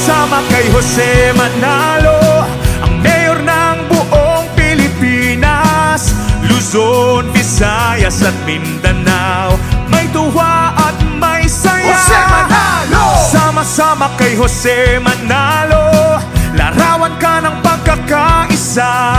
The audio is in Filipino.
Sama-sama kay Jose Manalo, ang mayor ng buong Pilipinas, Luzon, Visayas at Mindanao. May tuwa at may saya. Jose Manalo! Sama-sama kay Jose Manalo, larawan ka ng pagkakaisa.